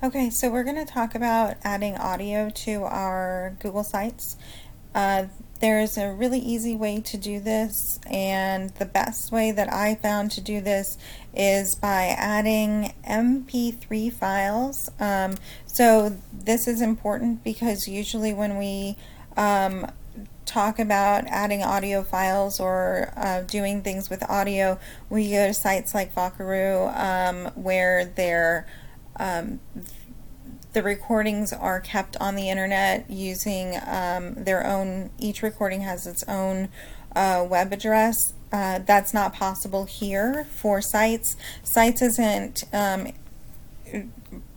Okay, so we're going to talk about adding audio to our Google Sites. There's a really easy way to do this, and the best way that I found to do this is by adding MP3 files. So this is important because usually when we talk about adding audio files or doing things with audio, we go to sites like Vocaroo where the recordings are kept on the internet using their own, each recording has its own web address. That's not possible here for Sites. Sites isn't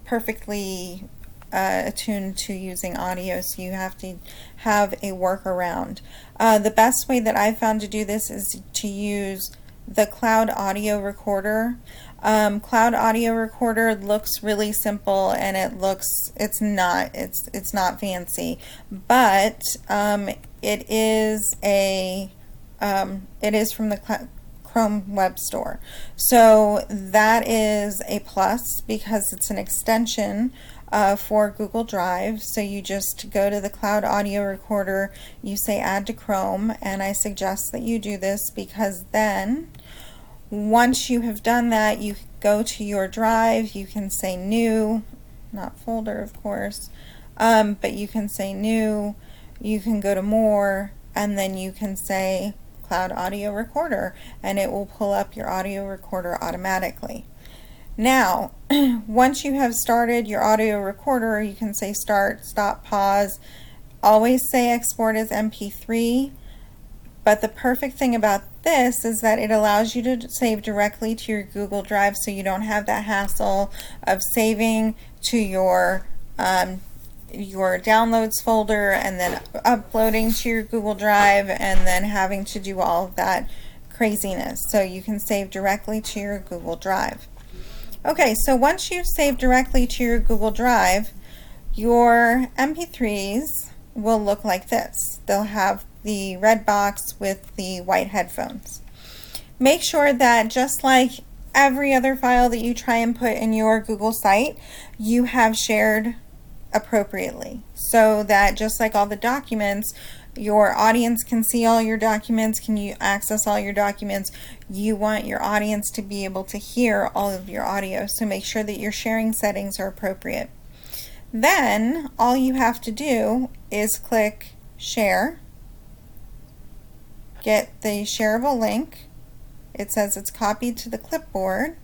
perfectly attuned to using audio, so you have to have a workaround. The best way that I've found to do this is to use the Cloud Audio Recorder. Cloud Audio Recorder looks really simple, and it's not fancy, but it is from the Chrome Web Store. So that is a plus because it's an extension for Google Drive. So you just go to the Cloud Audio Recorder, you say add to Chrome, and I suggest that you do this because then once you have done that, you go to your drive, you can say new, not folder of course, but you can say new, you can go to more, and then you can say Cloud Audio Recorder, and it will pull up your audio recorder automatically. Now, once you have started your audio recorder, you can say start, stop, pause. Always say export as MP3. But the perfect thing about this is that it allows you to save directly to your Google Drive, so you don't have that hassle of saving to your downloads folder and then uploading to your Google Drive and then having to do all of that craziness. So you can save directly to your Google Drive. Okay, so once you've saved directly to your Google Drive, your MP3s will look like this. They'll have the red box with the white headphones. Make sure that just like every other file that you try and put in your Google site, you have shared appropriately, so that just like all the documents, your audience can see all your documents, can you access all your documents. You want your audience to be able to hear all of your audio, so make sure that your sharing settings are appropriate. Then all you have to do is click share, get the shareable link. It says it's copied to the clipboard.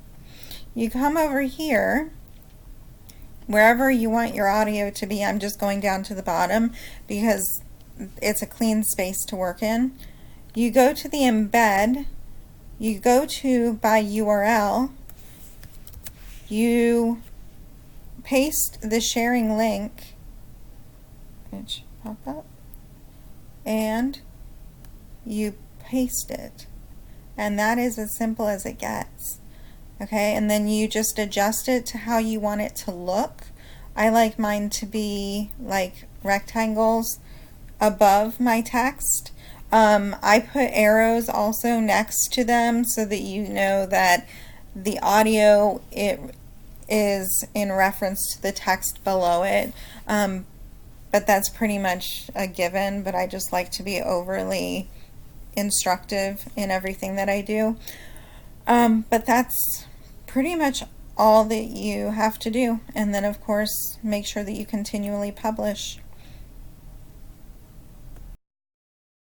You come over here wherever you want your audio to be. I'm just going down to the bottom because it's a clean space to work in. You go to the embed, you go to by URL, you paste the sharing link, which pop up, and you paste it, and that is as simple as it gets. Okay, and then you just adjust it to how you want it to look. I like mine to be like rectangles above my text. I put arrows also next to them so that you know that the audio is in reference to the text below it. But that's pretty much a given, but I just like to be overly instructive in everything that I do. But that's pretty much all that you have to do. And then of course make sure that you continually publish.